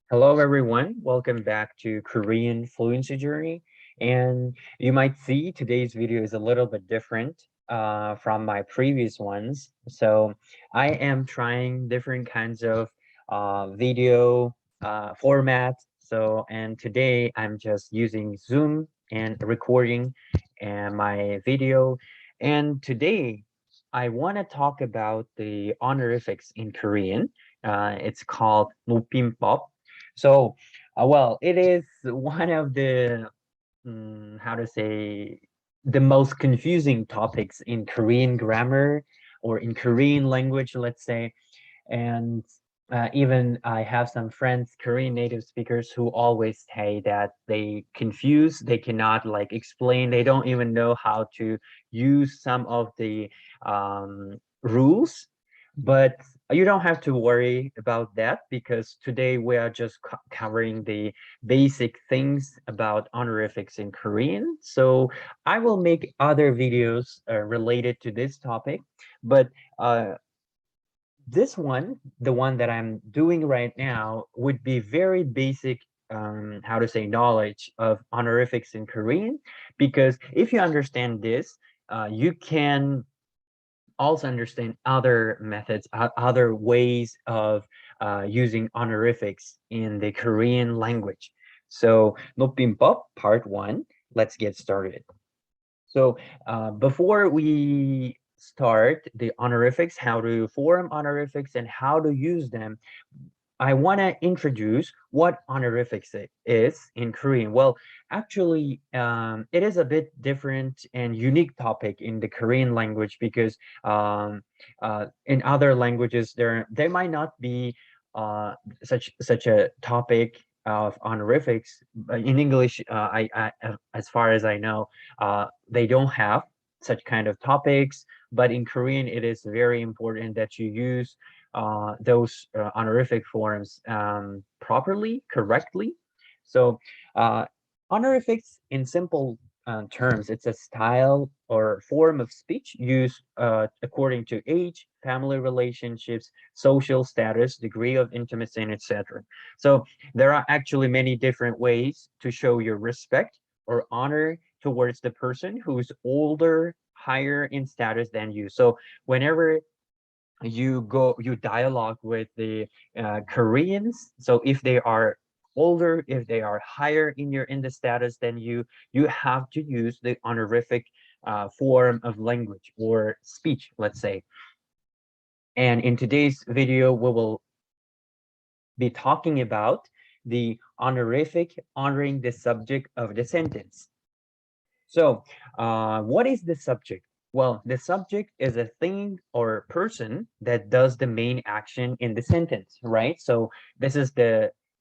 Hello, everyone. Welcome back to Korean Fluency Journey. And you might see today's video is a little bit different from my previous ones. So I am trying different kinds of video format. And today I'm just using Zoom and recording and my video. And today I want to talk about the honorifics in Korean. It's called 높임법. It is one of the how to say the most confusing topics in Korean grammar or in Korean language, let's say. And even I have some friends, Korean native speakers, who always say that they confuse, they cannot like explain, they don't even know how to use some of the rules. But you don't have to worry about that because today we are just covering the basic things about honorifics in Korean. So I will make other videos related to this topic, but uh, this one, the one that I'm doing right now, would be very basic, how to say, knowledge of honorifics in Korean, because if you understand this, you can also understand other methods, other ways of using honorifics in the Korean language. So, 높임법 part one, let's get started. So before we start the honorifics, how to form honorifics and how to use them, I want to introduce what honorifics is in Korean. Well, actually, it is a bit different and unique topic in the Korean language because in other languages there might not be such a topic of honorifics. In English, as far as I know, they don't have such kind of topics. But in Korean, it is very important that you use those honorific forms properly, correctly. So, uh, honorifics, in simple terms, it's a style or form of speech used according to age, family relationships, social status, degree of intimacy, and etc. So, there are actually many different ways to show your respect or honor towards the person who's older, higher in status than you. So, whenever you dialogue with the Koreans. So if they are older, if they are higher in the status than you have to use the honorific form of language or speech, let's say. And in today's video, we will be talking about the honorific honoring the subject of the sentence. So, what is the subject? Well, the subject is a thing or person that does the main action in the sentence, right? So this is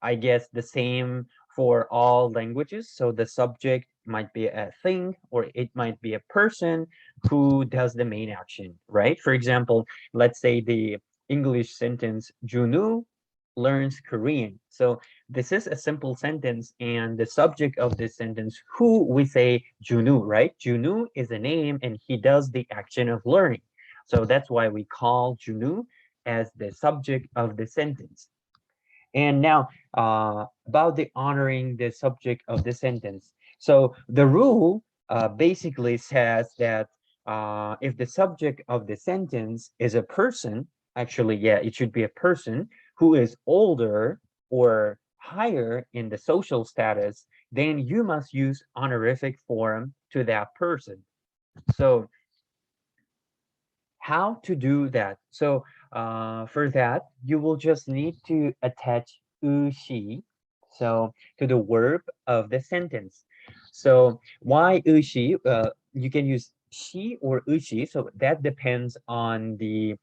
I guess, the same for all languages. So the subject might be a thing or it might be a person who does the main action, right? For example, let's say the English sentence, Junu learns Korean. So this is a simple sentence, and the subject of this sentence, who we say Junu, right? Junu is a name, and he does the action of learning. So that's why we call Junu as the subject of the sentence. And now, about the honoring the subject of the sentence. So the rule basically says that if the subject of the sentence is a person, actually, yeah, it should be a person who is older or higher in the social status, then you must use honorific form to that person. So how to do that? So for that, you will just need to attach ushi so to the verb of the sentence. So why ushi? You can use shi or ushi. So that depends on the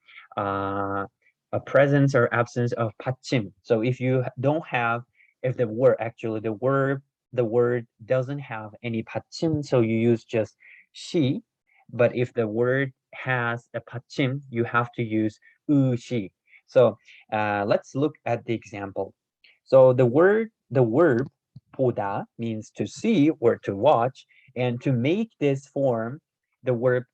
presence or absence of pachim. So if you don't have, if the word actually the word doesn't have any pachim, so you use just shi. But if the word has a pachim, you have to use ushi. So let's look at the example. So the verb 보다 means to see or to watch, and to make this form, the verb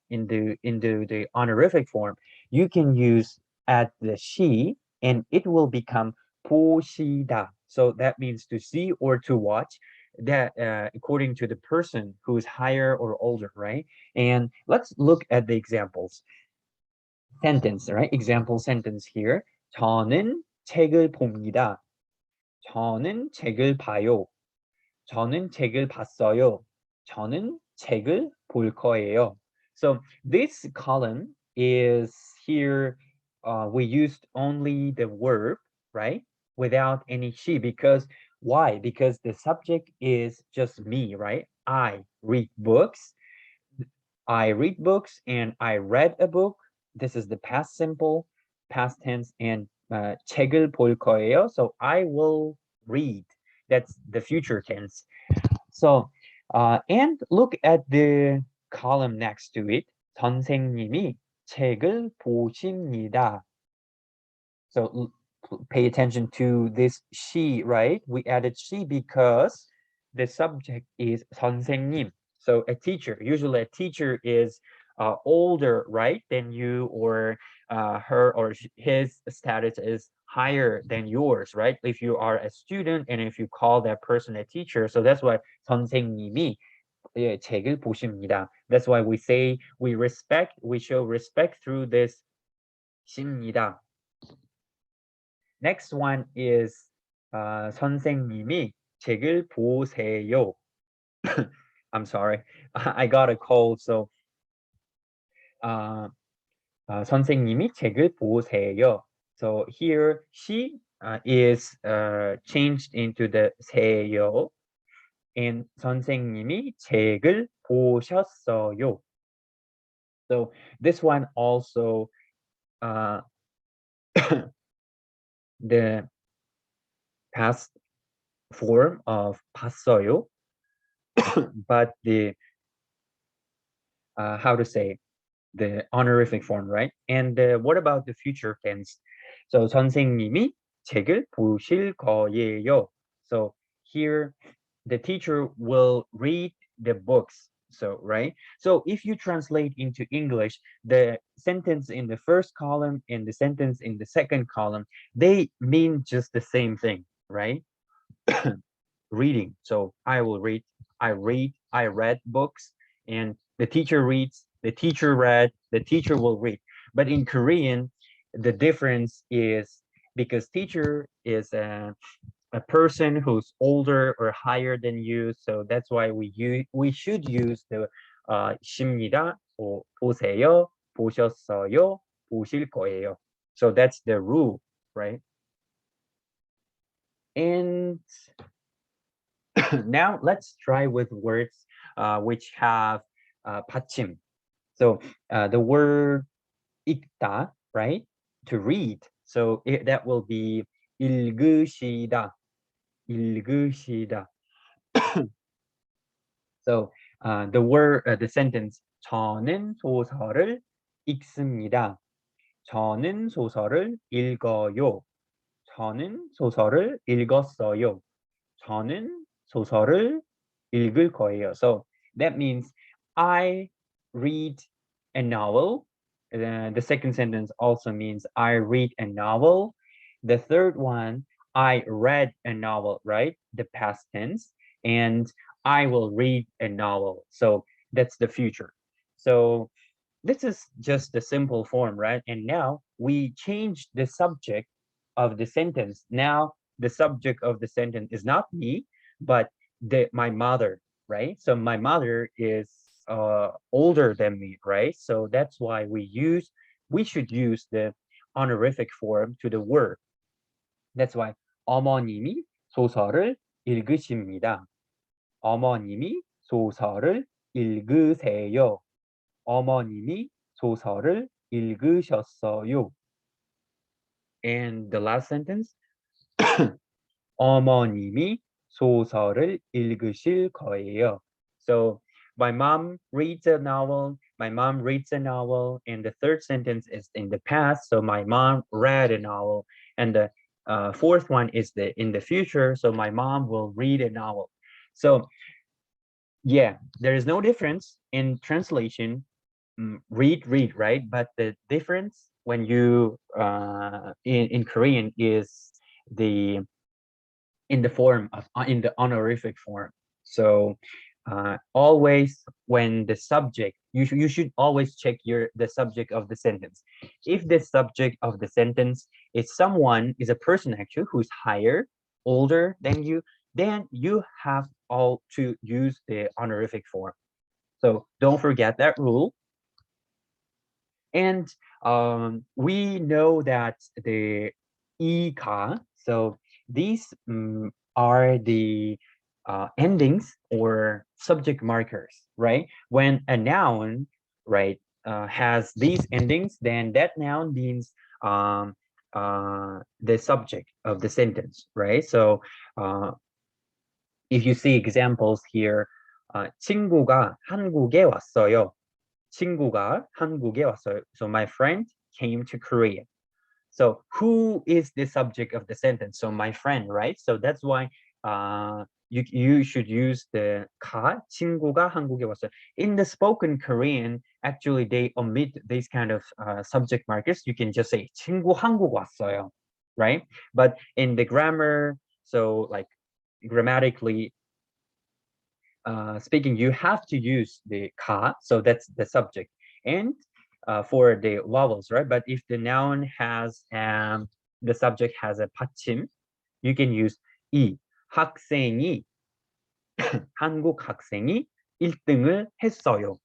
in the honorific form, you can use at the she, and it will become 보시다. So that means to see or to watch. That according to the person who's higher or older, right? And let's look at the examples. Sentence, right? Example sentence here. 저는 책을 봅니다. 저는 책을 봐요. 저는 책을 봤어요. 저는 책을 볼 거예요. So this column is here. We used only the verb, right? Without any she, because why? Because the subject is just me, right? I read books. I read books and I read a book. This is the past simple, past tense, and 책을 볼 거예요. So I will read. That's the future tense. So, and look at the column next to it. 선생님이 책을 보십니다. So pay attention to this she, right? We added she because the subject is 선생님. So a teacher, usually a teacher is older, right, than you, or her or his status is higher than yours, right? If you are a student and if you call that person a teacher, so that's why 선생님이 예, 책을 보십니다. That's why we say we show respect through this 십니다. Next one is 선생님이 책을 보세요. I'm sorry, I got a cold, so 선생님이 책을 보세요. So here she is changed into the 세요, and 선생님이 책을 보셨어요. So this one also the past form of 봤어요, but the how to say, the honorific form, right? And what about the future tense? So 선생님이 책을 보실 거예요. So here the teacher will read the books. So right. So if you translate into English, the sentence in the first column and the sentence in the second column, they mean just the same thing, right? Reading. So I will read, I read books, and the teacher reads, the teacher read, the teacher will read. But in Korean, the difference is because teacher is a person who's older or higher than you, so that's why we should use the 십니다 or 보세요, 보셨어요, 보실 거예요. So that's the rule, right? And now let's try with words which have 받침. So the word 읽다, right? To read. So that will be 읽으시다. 읽으시다. So the word, the sentence, 저는 소설을 읽습니다. 저는 소설을 읽어요. 저는 소설을 읽었어요. 저는 소설을 읽을 거예요. So that means I read a novel. The second sentence also means I read a novel. The third one, I read a novel, right? The past tense. And I will read a novel. So that's the future. So this is just the simple form, right? And now we change the subject of the sentence. Now the subject of the sentence is not me, but my mother, right? So my mother is older than me, right? So that's why we should use the honorific form to the word. That's why 어머님이 소설을 읽으십니다. 어머님이 소설을 읽으세요. 어머님이 소설을 읽으셨어요. And the last sentence, 어머님이 소설을 읽으실 거예요. So my mom reads a novel, my mom reads a novel, and the third sentence is in the past, so my mom read a novel, and the fourth one is in the future, so my mom will read a novel. So yeah, there is no difference in translation. Read, right? But the difference when you in Korean is the in the form of in the honorific form. So always when the subject, you should always check the subject of the sentence. If the subject of the sentence is someone, is a person actually who's higher, older than you, then you have all to use the honorific form. So don't forget that rule. And we know that the ika, so these are the endings or subject markers, right? When a noun, right, has these endings, then that noun means the subject of the sentence, right? So if you see examples here, 친구가 한국에 왔어요. 친구가 한국에 왔어요. So my friend came to Korea. So who is the subject of the sentence? So my friend, right? So that's why you should use the 가, 친구가 한국에 왔어요. In the spoken Korean, actually they omit these kind of subject markers. You can just say 친구 한국 왔어요, right? But in the grammar, so like grammatically speaking, you have to use the ka, so that's the subject, and for the vowels, right? But if the noun has the subject has a 받침, you can use 이. 학생이 한국 학생이 1등을 했어요.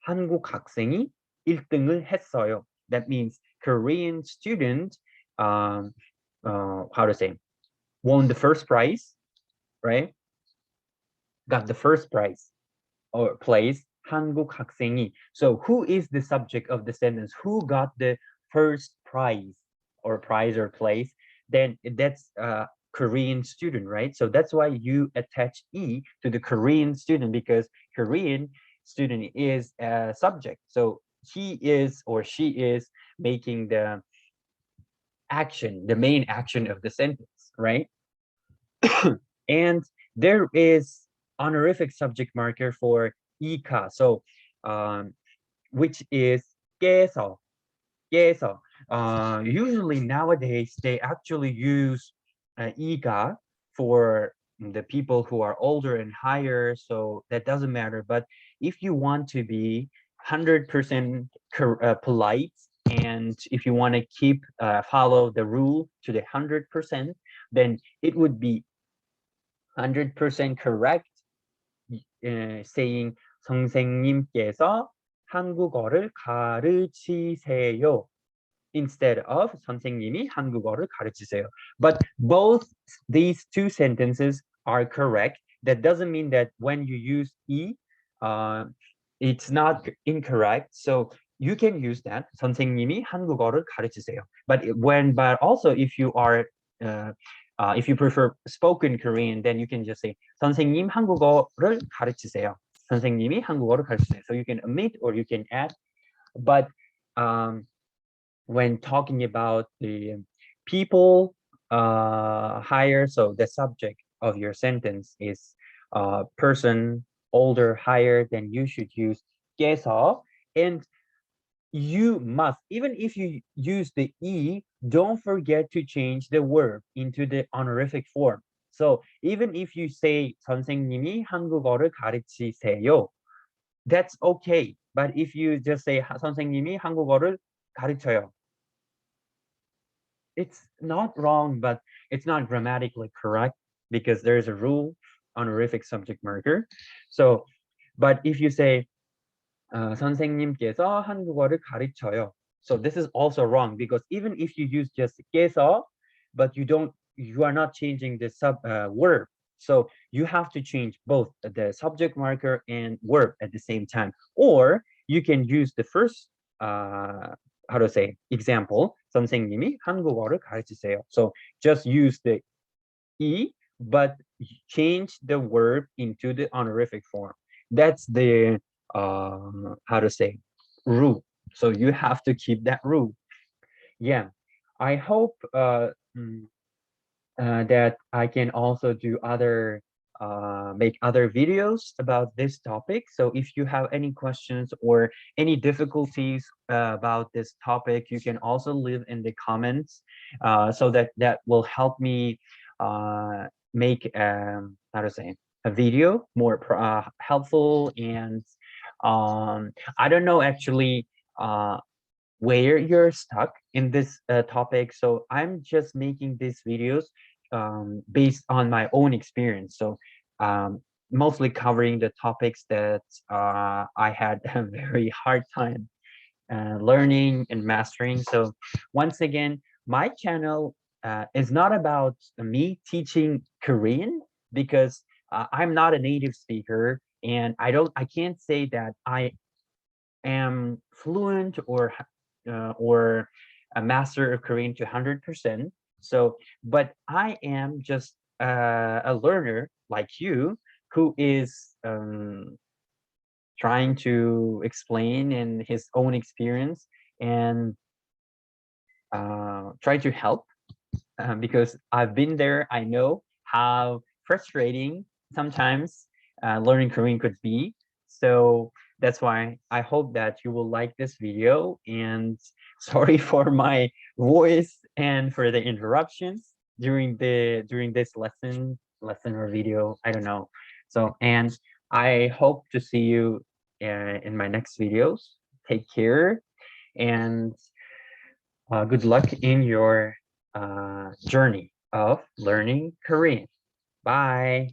한국 학생이 1등을 했어요. That means Korean student, how to say, won the first prize, right? Got the first prize or place, 한국 학생이. So who is the subject of the sentence? Who got the first prize or place? Then that's a Korean student, right? So that's why you attach E to the Korean student, because Korean student is a subject. So he is or she is making the action, the main action of the sentence, right? And there is honorific subject marker for ika, so which is 깨서. 깨서. Usually nowadays they actually use ika for the people who are older and higher, so that doesn't matter. But if you want to be 100% polite, and if you want to keep follow the rule to the 100%, then it would be 100% correct saying 선생님께서 한국어를 가르치세요 instead of 선생님이 한국어를 가르치세요. But both these two sentences are correct. That doesn't mean that when you use e, it's not incorrect. So you can use that. 선생님이 한국어를 가르치세요. But also if you are if you prefer spoken Korean, then you can just say 선생님 한국어를 가르치세요. 선생님이 한국어를 가르치세요. So you can omit or you can add. But when talking about the people higher, so the subject of your sentence is person older, higher, then you should use 깨서. And you must, even if you use the e, don't forget to change the verb into the honorific form. So even if you say 선생님이 한국어를 가르치세요, that's okay. But if you just say 선생님이 한국어를 가르쳐요, it's not wrong, but it's not grammatically correct, because there's a rule, honorific subject marker. So, but if you say 선생님께서 한국어를 가르쳐요, so this is also wrong, because even if you use just 깨서, but you are not changing the verb, so you have to change both the subject marker and verb at the same time. Or you can use the first how to say example, 선생님이 한국어를 가르치세요. So just use the e, but change the verb into the honorific form. That's the how to say rule. So you have to keep that rule. Yeah, I hope that I can also do other make other videos about this topic. So if you have any questions or any difficulties about this topic, you can also leave in the comments, so that will help me make how to say, a video more helpful. And I don't know actually where you're stuck in this topic. So I'm just making these videos based on my own experience. So um, mostly covering the topics that I had a very hard time learning and mastering. So once again, my channel is not about me teaching Korean, because I'm not a native speaker, and I can't say that I am fluent or a master of Korean to 100%. So, but I am just a learner like you, who is trying to explain in his own experience, and try to help, because I've been there. I know how frustrating sometimes learning Korean could be. So that's why I hope that you will like this video. And sorry for my voice and for the interruptions during this lesson or video. I don't know. So, and I hope to see you in my next videos. Take care, and good luck in your journey of learning Korean. Bye.